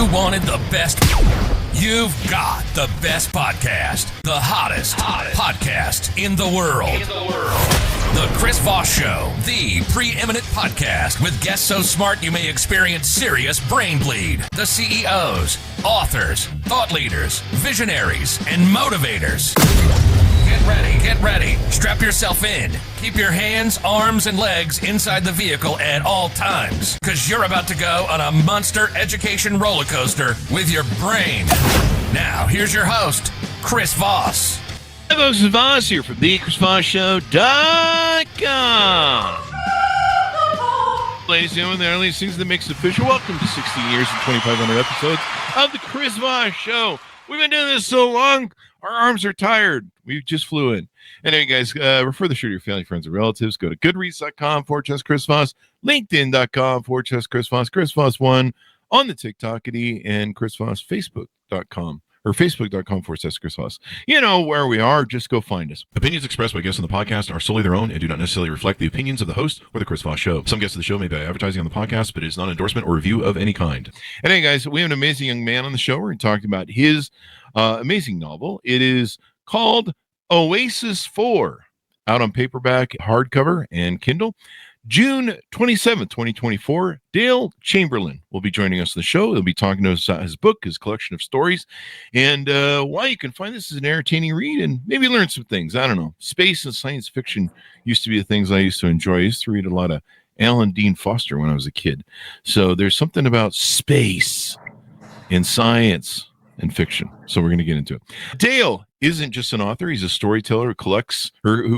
You wanted the best. You've got the best podcast. The hottest podcast in the world. The Chris Voss Show, the preeminent podcast with guests so smart you may experience serious brain bleed. The CEOs, authors, thought leaders, visionaries, and motivators. Get ready. Strap yourself in. Keep your hands, arms, and legs inside the vehicle at all times, because you're about to go on a monster education roller coaster with your brain. Now, here's your host, Chris Voss. Hi, folks, it's Voss here from the Chris Voss Show.com. Ladies and gentlemen, the earliest things that makes it official. Welcome to 16 years and 2,500 episodes of the Chris Voss Show. We've been doing this so long, our arms are tired. We just flew in. Anyway, guys, refer the show to your family, friends, and relatives. Go to goodreads.com/Chris Voss, linkedin.com/Chris Voss, Chris Voss1 on the TikTokity, and Chris Voss, Facebook.com. or facebook.com/Chris Voss. You know where we are. Just go find us. Opinions expressed by guests on the podcast are solely their own and do not necessarily reflect the opinions of the host or the Chris Voss Show. Some guests of the show may be advertising on the podcast, but it is not an endorsement or review of any kind. Anyway, guys, we have an amazing young man on the show. We're going to talk about his amazing novel. It is called Oasis 4, out on paperback, hardcover, and Kindle. June 27th, 2024, Dale Chamberlain will be joining us on the show. He'll be talking to us about his book, his collection of stories, and why you can find this as an entertaining read and maybe learn some things. I don't know. Space and science fiction used to be the things I used to enjoy. I used to read a lot of Alan Dean Foster when I was a kid. So there's something about space and science and fiction. So we're going to get into it. Dale isn't just an author. He's a storyteller who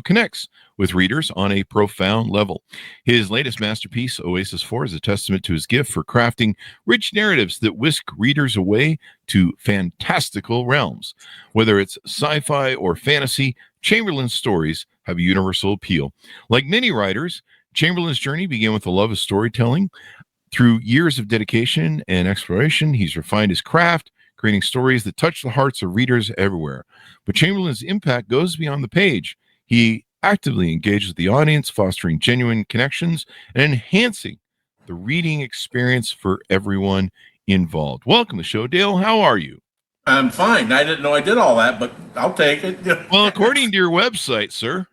connects with readers on a profound level. His latest masterpiece, Oasis 4, is a testament to his gift for crafting rich narratives that whisk readers away to fantastical realms. Whether it's sci-fi or fantasy, Chamberlain's stories have a universal appeal. Like many writers, Chamberlain's journey began with a love of storytelling. Through years of dedication and exploration, he's refined his craft, creating stories that touch the hearts of readers everywhere. But Chamberlain's impact goes beyond the page. He actively engages with the audience, fostering genuine connections and enhancing the reading experience for everyone involved. Welcome to the show, Dale. How are you? I'm fine. I didn't know I did all that, but I'll take it. Well, according to your website, sir.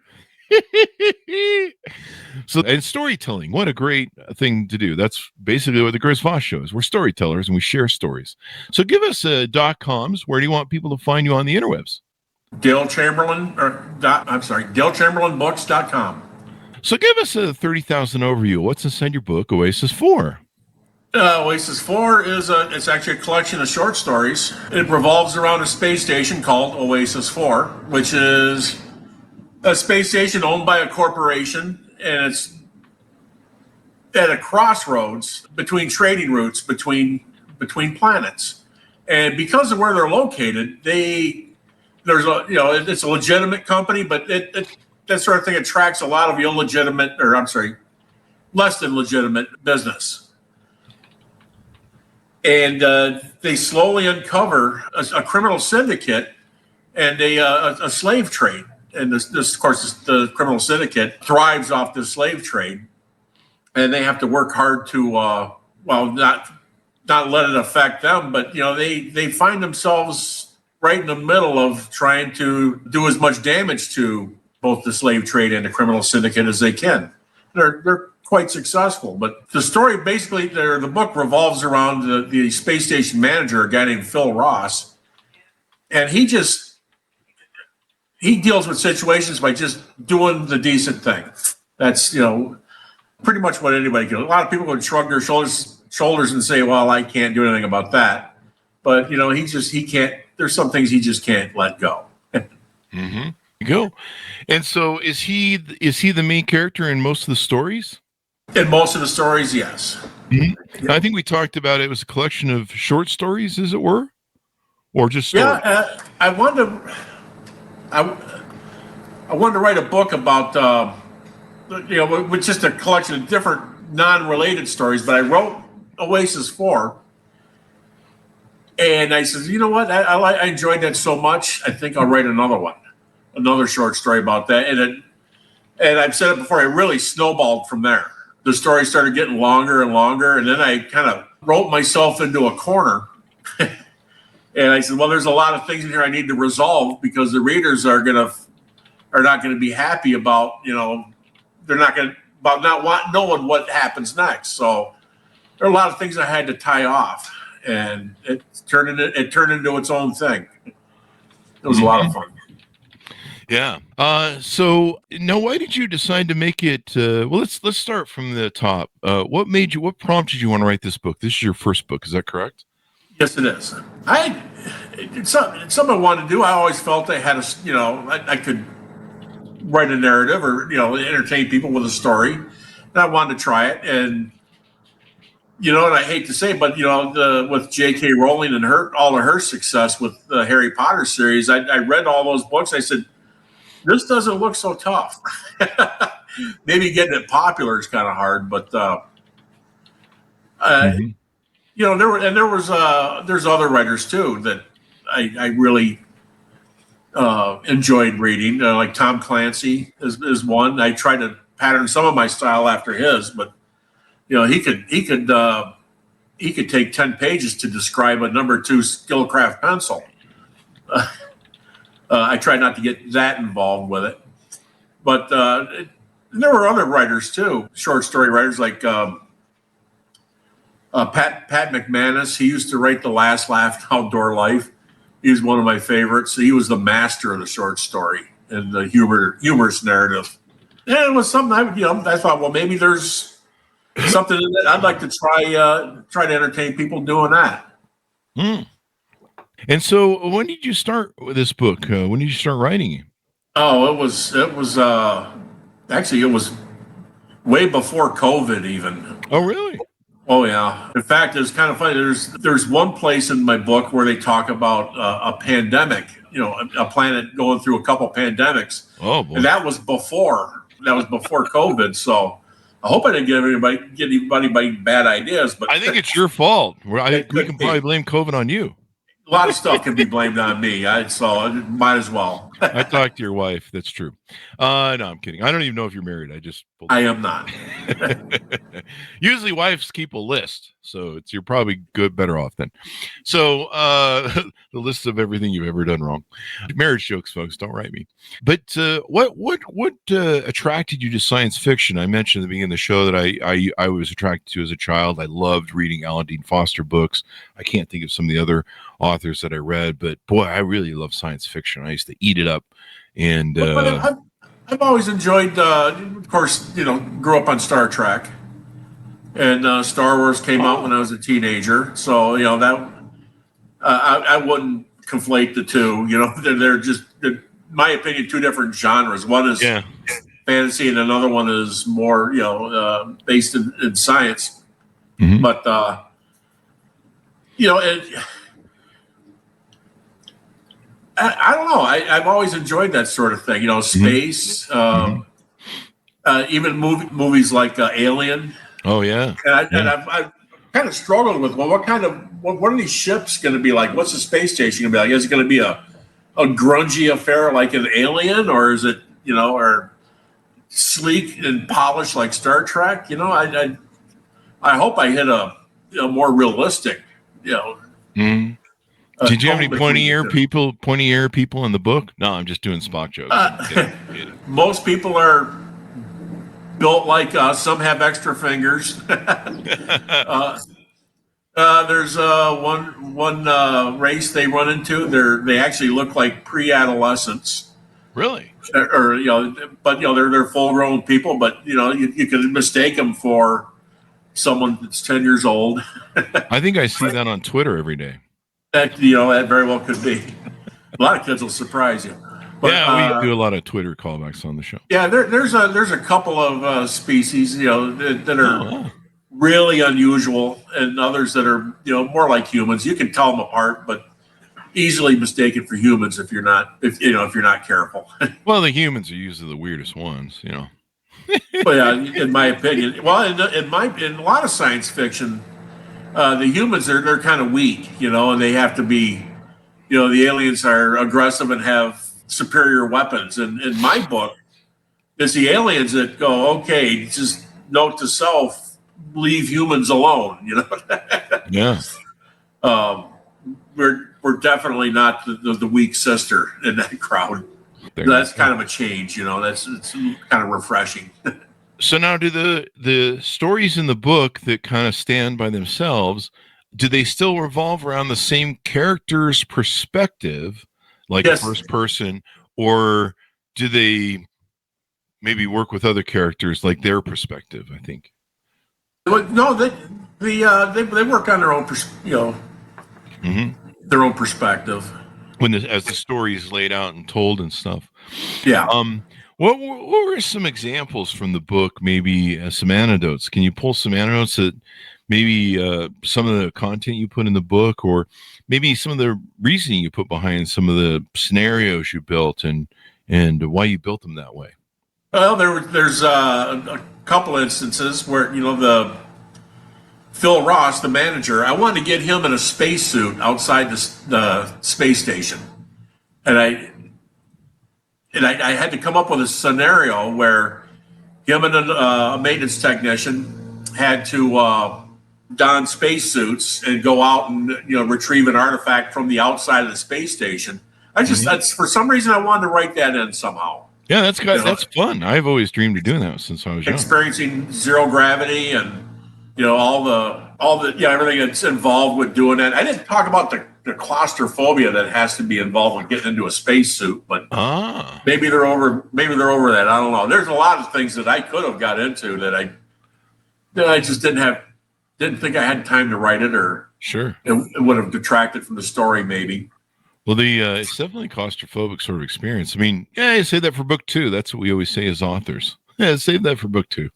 So, and storytelling, what a great thing to do. That's basically what the Chris Voss Show is. We're storytellers and we share stories. So give us .coms. Where do you want people to find you on the interwebs? DaleChamberlainBooks.com. So give us a 30,000 overview. What's inside your book, Oasis 4? Oasis 4 it's actually a collection of short stories. It revolves around a space station called Oasis 4, which is a space station owned by a corporation, and it's at a crossroads between trading routes between planets. And because of where they're located, it's a legitimate company, but that sort of thing attracts a lot of less than legitimate business. And they slowly uncover a criminal syndicate and a slave trade. And this, of course, the criminal syndicate thrives off the slave trade, and they have to work hard to, not let it affect them, but they find themselves right in the middle of trying to do as much damage to both the slave trade and the criminal syndicate as they can. They're quite successful, but the story basically, the book revolves around the space station manager, a guy named Phil Ross, and he deals with situations by just doing the decent thing. That's, pretty much what anybody can do. A lot of people would shrug their shoulders and say, well, I can't do anything about that. But, he can't, there's some things he just can't let go. Mm-hmm. Go. And so is he the main character in most of the stories? In most of the stories, yes. Mm-hmm. Yeah. I think we talked about it was a collection of short stories, as it were? Or just stories? Yeah, I wanted to write a book about, with just a collection of different non-related stories, but I wrote Oasis 4. And I said, you know what? I enjoyed that so much. I think I'll write another short story about that. And I've said it before, I really snowballed from there. The story started getting longer and longer. And then I kind of wrote myself into a corner And I said, well, there's a lot of things in here I need to resolve because the readers are not going to be happy about, they're not going to, about not knowing what happens next. So there are a lot of things I had to tie off, and it turned into its own thing. It was a lot of fun. Yeah. So now, why did you decide to make it? Well, let's start from the top. What prompted you want to write this book? This is your first book, is that correct? Yes, it is. It's something I wanted to do. I always felt I had I could write a narrative or, entertain people with a story. And I wanted to try it. And, and I hate to say it, but, with J.K. Rowling and all of her success with the Harry Potter series, I read all those books. I said, this doesn't look so tough. Maybe getting it popular is kind of hard, but, there's other writers too that I really enjoyed reading. Like Tom Clancy is one. I tried to pattern some of my style after his, but he could take 10 pages to describe a number 2 Skillcraft pencil. I tried not to get that involved with it, but there were other writers too, short story writers like Pat McManus. He used to write The Last Laugh Outdoor Life. He's one of my favorites. He was the master of the short story and the humorous narrative. And it was something I thought, well, maybe there's something in it. I'd like to try to entertain people doing that. And so, when did you start with this book? When did you start writing it? Oh, it was actually, it was way before COVID even. Oh, really? Oh, yeah. In fact, it's kind of funny. There's one place in my book where they talk about a pandemic, a planet going through a couple pandemics. Oh, boy. And that was before COVID. So I hope I didn't give anybody bad ideas. But I think it's your fault. We can probably blame COVID on you. A lot of stuff can be blamed on me. So I might as well. I talked to your wife. That's true. No, I'm kidding. I don't even know if you're married. I am not. Usually wives keep a list, so you're probably better off then. So the list of everything you've ever done wrong. Marriage jokes, folks. Don't write me. But what attracted you to science fiction? I mentioned at the beginning of the show that I was attracted to as a child. I loved reading Alan Dean Foster books. I can't think of some of the other authors that I read, but boy, I really love science fiction. I used to eat it up. And I've always enjoyed, of course, grew up on Star Trek, and Star Wars came out when I was a teenager. So that I wouldn't conflate the two. They're just, in my opinion, two different genres. One is fantasy, and another one is more based in science. Mm-hmm. But I don't know. I've always enjoyed that sort of thing. Space. Even movies like Alien. Oh yeah. And I've kind of struggled with what are these ships going to be like? What's the space station going to be like? Is it going to be a grungy affair like an Alien, or is it or sleek and polished like Star Trek? I hope I hit a more realistic. Did you have any pointy ear people in the book? No, I'm just doing Spock jokes. Most people are built like us. Some have extra fingers. There's one race they run into. They actually look like pre-adolescents. Really? But they're full-grown people. But you can mistake them for someone that's 10 years old. I think I see that on Twitter every day. That very well could be. A lot of kids will surprise you. But, we do a lot of Twitter callbacks on the show. Yeah, there's a couple of species that are really unusual, and others that are more like humans. You can tell them apart, but easily mistaken for humans if you're not careful. Well, the humans are usually the weirdest ones, But yeah, in my opinion, well, in a lot of science fiction. The humans they're kind of weak, and they have to be, the aliens are aggressive and have superior weapons. And in my book, it's the aliens that go, okay, just note to self, leave humans alone, Yeah. we're definitely not the weak sister in that crowd. That's kind of a change, it's kind of refreshing. So now, do the stories in the book that kind of stand by themselves, do they still revolve around the same character's perspective, like Yes. first person, or do they maybe work with other characters like their perspective? I think. No, they work on their own, their own perspective. As the story is laid out and told and stuff. Yeah. What were some examples from the book? Maybe some anecdotes. Can you pull some anecdotes that maybe some of the content you put in the book, or maybe some of the reasoning you put behind some of the scenarios you built and why you built them that way? Well, there's a couple instances where the Phil Ross, the manager, I wanted to get him in a spacesuit outside the space station, and I had to come up with a scenario where him and a maintenance technician had to don spacesuits and go out and retrieve an artifact from the outside of the space station. That's for some reason I wanted to write that in somehow. Yeah, that's fun. I've always dreamed of doing that since I was young. Experiencing zero gravity and all the everything that's involved with doing that. I didn't talk about the claustrophobia that has to be involved with getting into a spacesuit, but maybe they're over that. I don't know. There's a lot of things that I could have got into that I just didn't think I had time to write it, or sure it would have detracted from the story maybe. Well, it's definitely a claustrophobic sort of experience. I mean, yeah, I say that for book 2. That's what we always say as authors. Yeah, save that for book 2.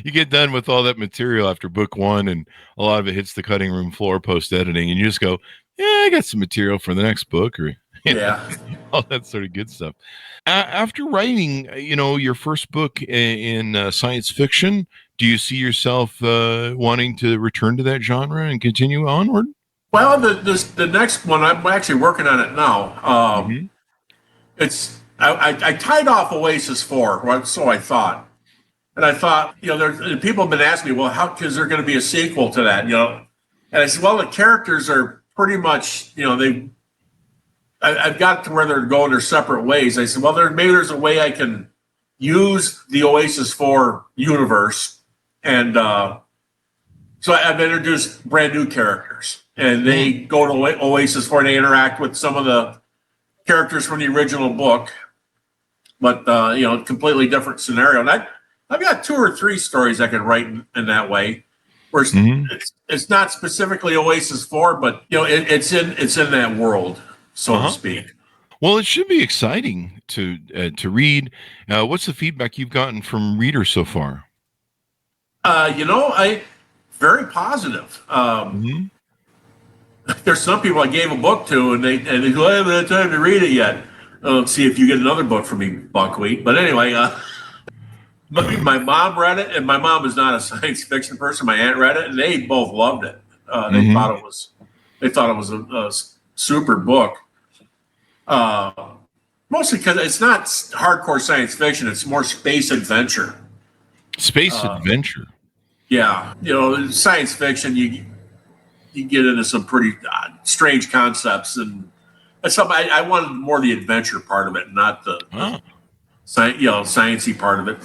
You get done with all that material after book 1, and a lot of it hits the cutting room floor post editing, and you just go, yeah, I got some material for the next book, or all that sort of good stuff. After writing, your first book in science fiction, do you see yourself wanting to return to that genre and continue onward? Well, the next one, I'm actually working on it now. It's I tied off Oasis 4, so I thought. And I thought, people have been asking me, well, how is there going to be a sequel to that? And I said, well, the characters are pretty much, I've got to where they're going their separate ways. I said, well, maybe there's a way I can use the Oasis 4 universe. And so I've introduced brand new characters. And they go to Oasis 4 and they interact with some of the characters from the original book. But, completely different scenario. And I've got 2 or 3 stories I can write in that way, where it's not specifically Oasis 4, but it's in that world, so to speak. Well, it should be exciting to read. What's the feedback you've gotten from readers so far? Very positive. There's some people I gave a book to, and they go, I haven't had time to read it yet. See if you get another book from me, Buckwheat. But anyway. My mom read it, and my mom is not a science fiction person. My aunt read it, and they both loved it. They thought it was a super book. Mostly because it's not hardcore science fiction; it's more space adventure. Adventure. Yeah, science fiction. You get into some pretty strange concepts, and something I wanted more the adventure part of it, not the sciencey part of it.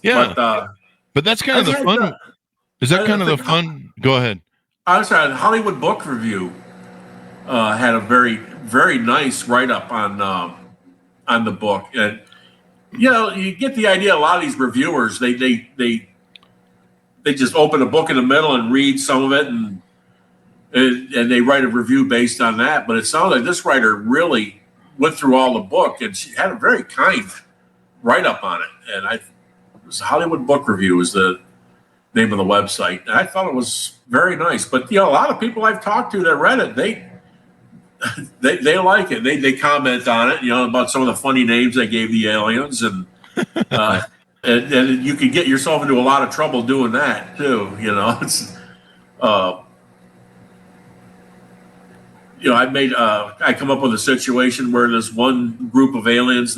Yeah, but that's kind of the fun. Is that kind of the fun? Go ahead. I was sorry. The Hollywood Book Review had a very, very nice write-up on the book, and you get the idea. A lot of these reviewers, they just open a book in the middle and read some of it, and they write a review based on that. But it sounded like this writer really went through all the book, and she had a very kind write-up on it, and it was Hollywood Book Review is the name of the website. And I thought it was very nice. But a lot of people I've talked to that read it, they like it. They comment on it, about some of the funny names I gave the aliens, and and you can get yourself into a lot of trouble doing that too. It's I come up with a situation where there's one group of aliens,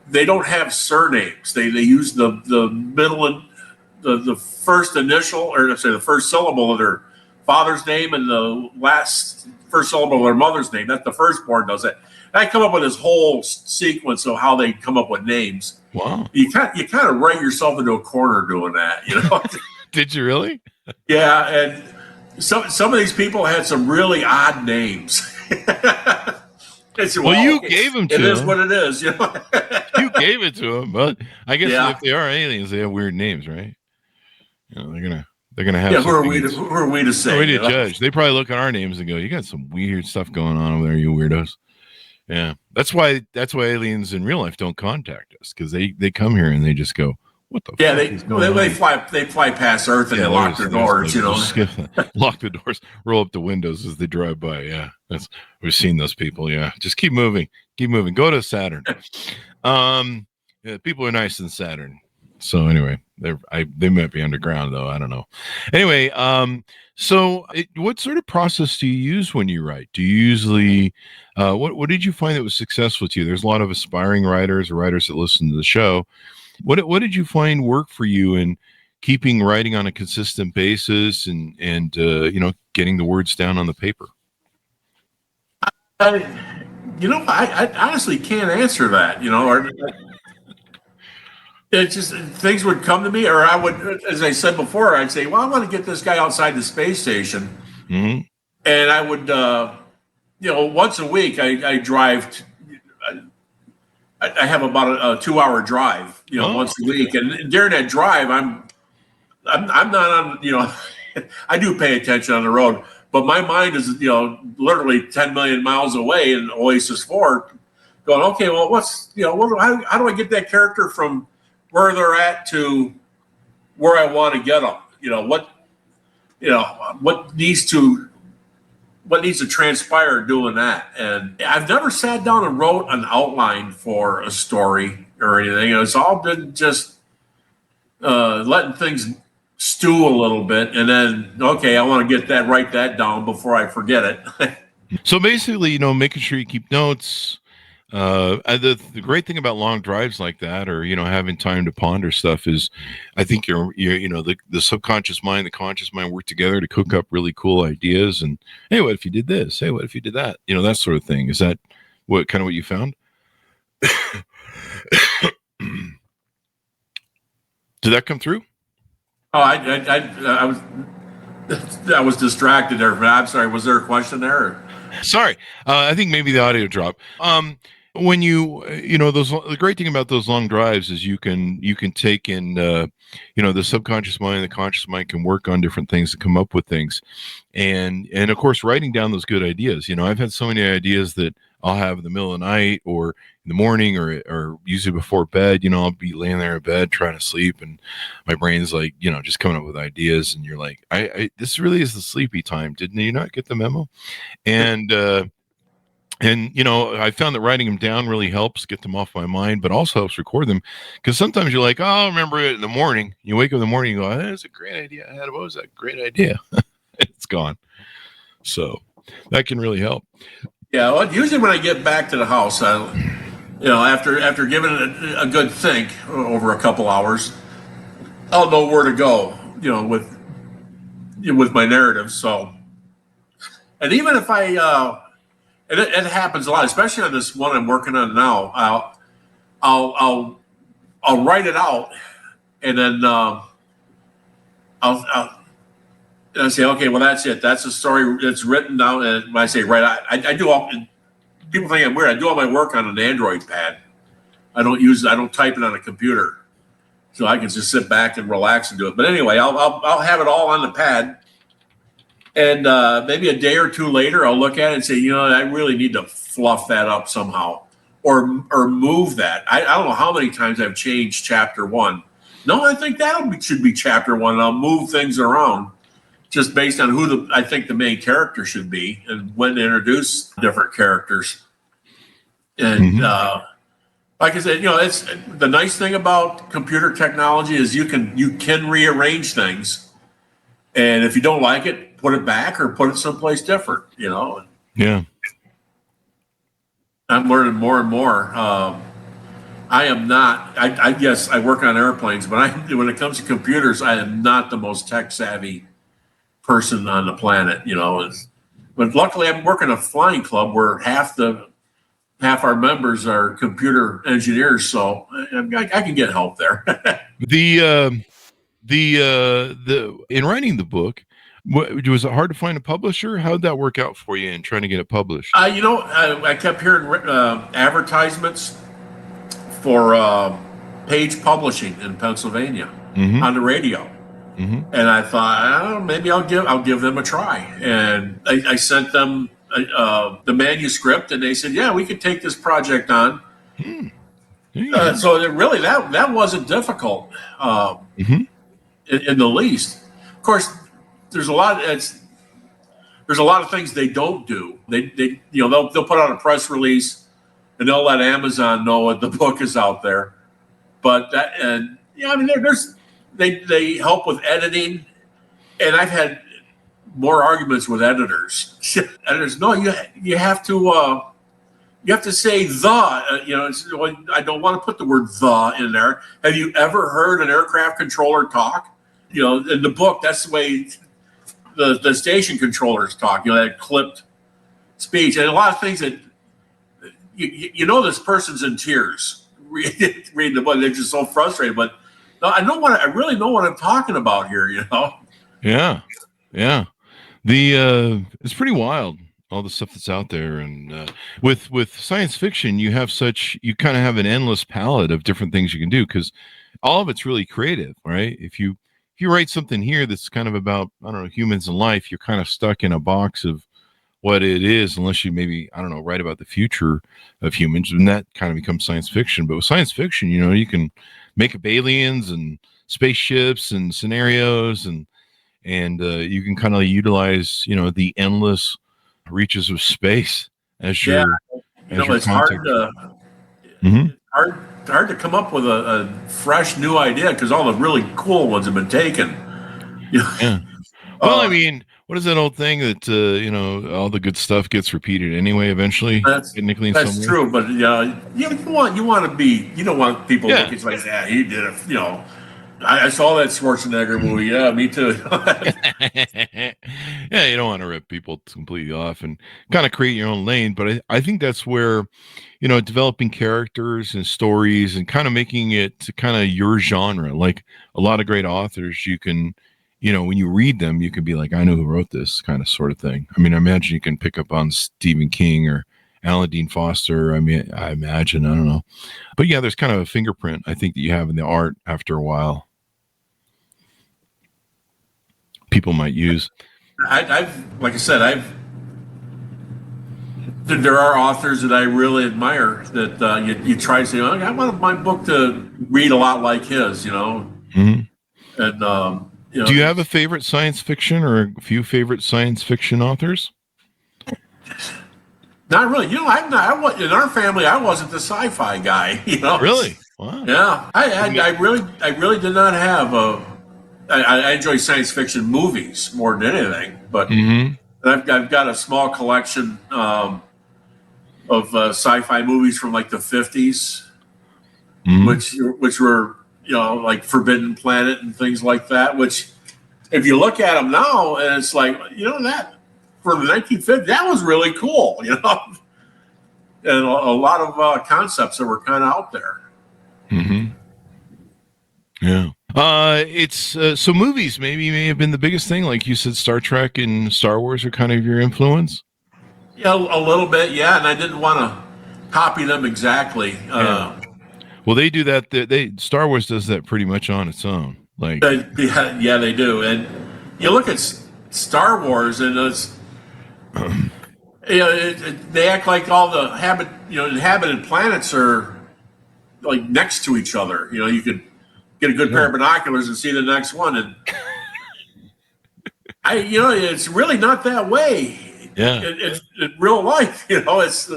they don't have surnames. They use the the first initial, or let's say the first syllable of their father's name and the first syllable of their mother's name. That's the firstborn does it. And I come up with this whole sequence of how they come up with names. Wow. You kind of write yourself into a corner doing that, you know. Did you really? Yeah, and some of these people had some really odd names. Well, you gave them to them. It is what it is, you know. You gave it to them, but I guess Yeah. if they are aliens, they have weird names, right? You know, they're gonna have. Yeah, who are we something to say? Who are we to you know? judge? They probably look at our names and go, "You got some weird stuff going on over there, you weirdos." Yeah, that's why aliens in real life don't contact us, because they come here and they just go, "What the?" Yeah, fuck is going on?" they fly past Earth and they lock their doors, you know. Lock the doors, roll up the windows as they drive by. Yeah, we've seen those people. Yeah, just keep moving. Go to Saturn. Yeah, people are nice in Saturn. So anyway, they might be underground though. I don't know. Anyway, what sort of process do you use when you write? Do you usually what did you find that was successful to you? There's a lot of aspiring writers or writers that listen to the show. What did you find work for you in keeping writing on a consistent basis and getting the words down on the paper? I honestly can't answer that, you know, or it's just things would come to me, or I would, as I said before, I'd say, well, I want to get this guy outside the space station. Mm-hmm. And I would, once a week I drive, I have about a 2-hour drive, once a week. And during that drive, I'm not on, I do pay attention on the road, but my mind is, literally 10 million miles away in Oasis 4 going, okay, well, how do I get that character from where they're at to where I want to get them? What needs to transpire doing that? And I've never sat down and wrote an outline for a story or anything. It's all been just letting things stew a little bit, and then, okay, I want to write that down before I forget it. So basically, making sure you keep notes. The great thing about long drives like that, or having time to ponder stuff, is I think the subconscious mind, the conscious mind work together to cook up really cool ideas. And hey, what if you did this? Hey, what if you did that? That sort of thing. Is that what you found? Did that come through? Oh, I was distracted there. I'm sorry. Was there a question there? Sorry, I think maybe the audio dropped. When the great thing about those long drives is you can take in, the subconscious mind, the conscious mind can work on different things to come up with things, and of course writing down those good ideas. I've had so many ideas that I'll have in the middle of the night or in the morning or usually before bed. I'll be laying there in bed trying to sleep, and my brain's like, just coming up with ideas, and you're like, this really is the sleepy time. Didn't you not get the memo? And I found that writing them down really helps get them off my mind, but also helps record them, because sometimes you're like, oh, I'll remember it in the morning. You wake up in the morning, you go, that's a great idea. What was that great idea? It's gone. So that can really help. Yeah. Well, usually when I get back to the house, after giving it a good think over a couple hours, I'll know where to go, with my narrative. So, and even if it happens a lot, especially on this one I'm working on now. I'll write it out, and then I'll say, okay, well, that's it. That's the story. It's written down. And when I say write, I do all. People think I'm weird. I do all my work on an Android pad. I don't type it on a computer, so I can just sit back and relax and do it. But anyway, I'll have it all on the pad. And maybe a day or two later, I'll look at it and say, I really need to fluff that up somehow, or move that. I don't know how many times I've changed chapter 1. No, I think should be chapter 1. And I'll move things around just based on who I think the main character should be and when to introduce different characters. And like I said, it's the nice thing about computer technology is you can rearrange things, and if you don't like it, put it back or put it someplace different, Yeah. I'm learning more and more. I am not. I guess I work on airplanes, but when it comes to computers, I am not the most tech savvy person on the planet. But luckily, I'm working a flying club where half our members are computer engineers, so I can get help there. The in writing the book, was it hard to find a publisher? How'd that work out for you in trying to get it published? I kept hearing advertisements for Page Publishing in Pennsylvania on the radio, and I thought, maybe I'll give them a try. And I sent them the manuscript, and they said, yeah, we could take this project on. So really, that wasn't difficult in the least. Of course, there's a lot of things they don't do. They'll put out a press release and they'll let Amazon know that the book is out there. But they help with editing, and I've had more arguments with editors. Editors, no, you have to say the. I don't want to put the word the in there. Have you ever heard an aircraft controller talk? In the book, that's the way the station controllers talk. That clipped speech, and a lot of things that this person's in tears reading the book. They're just so frustrated. But no, I really know what I'm talking about here. Yeah. It's pretty wild, all the stuff that's out there. And with science fiction, you kind of have an endless palette of different things you can do, because all of it's really creative, right? If you write something here that's kind of about, I don't know, humans and life, you're kind of stuck in a box of what it is, unless you maybe, I don't know, write about the future of humans, and that kind of becomes science fiction. But with science fiction, you can make up aliens and spaceships and scenarios, and you can kind of utilize, the endless reaches of space as your it's hard to come up with a fresh new idea, because all the really cool ones have been taken. Yeah. Well, what is that old thing that all the good stuff gets repeated anyway eventually? That's true, but you want to be, you don't want people looking like, yeah, he did it. I saw that Schwarzenegger movie. Yeah, me too. Yeah, you don't want to rip people completely off and kind of create your own lane. But I think that's where, developing characters and stories and kind of making it to kind of your genre. Like a lot of great authors, you can, when you read them, you can be like, I know who wrote this, kind of sort of thing. I imagine you can pick up on Stephen King or Alan Dean Foster. I imagine, I don't know. But yeah, there's kind of a fingerprint, I think, that you have in the art after a while. People might use. Like I said, there are authors that I really admire that you try to say, I want my book to read a lot like his, And do you have a favorite science fiction or a few favorite science fiction authors? Not really. I'm not. In our family, I wasn't the sci-fi guy. Really? Wow. Yeah, I really did not have a. I enjoy science fiction movies more than anything, but I've got a small collection of sci-fi movies from like the 50s, which were like Forbidden Planet and things like that. Which, if you look at them now, and it's like that for the 1950s, that was really cool, and a lot of concepts that were kind of out there. Yeah. It's so movies may have been the biggest thing. Like you said, Star Trek and Star Wars are kind of your influence. Yeah, a little bit. Yeah, and I didn't want to copy them exactly. Well, they do that. Star Wars does that pretty much on its own. Like, yeah, they do. And you look at Star Wars, and it's they act like all the inhabited planets are like next to each other. You could get a good pair of binoculars and see the next one, and it's really not that way. Yeah, it's in real life. It's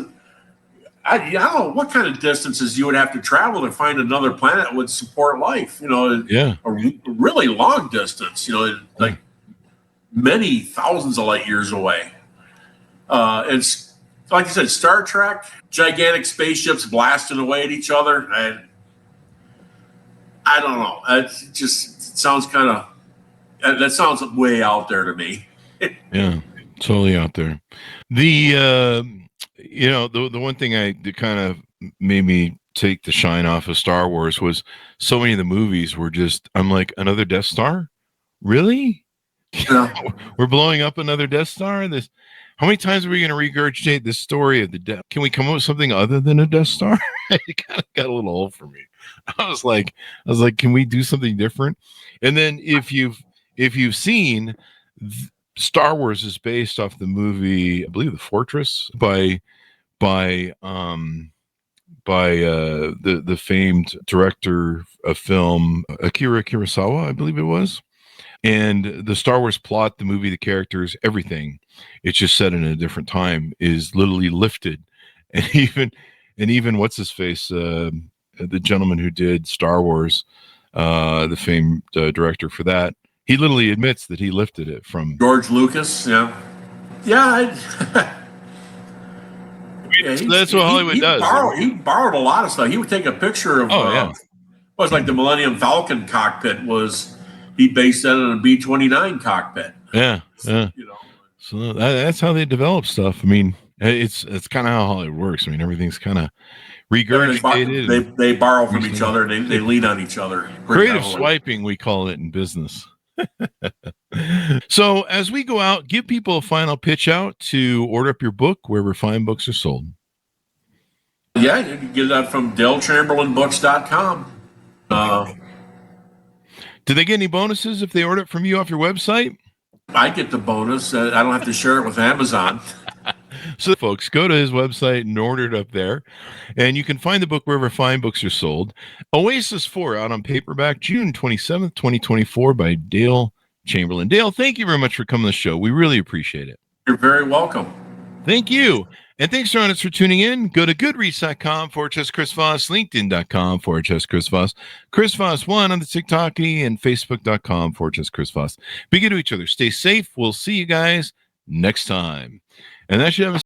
I don't know what kind of distances you would have to travel to find another planet that would support life. A really long distance. Like many thousands of light years away. And like I said, Star Trek, gigantic spaceships blasting away at each other. I don't know. It just sounds that sounds way out there to me. Yeah, totally out there. The the one thing that kind of made me take the shine off of Star Wars was so many of the movies were just, I'm like, another Death Star? Really? Yeah. We're blowing up another Death Star? How many times are we going to regurgitate this story of the Death? Can we come up with something other than a Death Star? It kind of got a little old for me. I was like, can we do something different? And then if you've seen, Star Wars is based off the movie, I believe, The Fortress by the famed director of film Akira Kurosawa, I believe it was. And the Star Wars plot, the movie, the characters, everything, it's just set in a different time, is literally lifted. And even what's his face, the gentleman who did Star Wars, the famed director for that, he literally admits that he lifted it from George Lucas. Yeah. That's what Hollywood does. He borrowed a lot of stuff. He would take a picture of was like the Millennium Falcon cockpit was. He based that on a B-29 cockpit. Yeah. So that's how they develop stuff. I mean, it's kind of how Hollywood works. I mean, everything's kind of regurgitated. They borrow from each other. They lean on each other. Creative swiping, we call it in business. So as we go out, give people a final pitch out to order up your book wherever fine books are sold. Yeah, you can get that from DaleChamberlainBooks.com. Do they get any bonuses if they order it from you off your website? I get the bonus. I don't have to share it with Amazon. So, folks, go to his website and order it up there. And you can find the book wherever fine books are sold. Oasis 4 out on paperback June 27th, 2024 by Dale Chamberlain. Dale, thank you very much for coming to the show. We really appreciate it. You're very welcome. Thank you. And thanks, Jonas, for tuning in. Go to goodreads.com/Chris Voss, LinkedIn.com/Chris Voss, Chris Voss 1 on the TikTok and Facebook.com/Chris Voss. Be good to each other. Stay safe. We'll see you guys next time. And that should have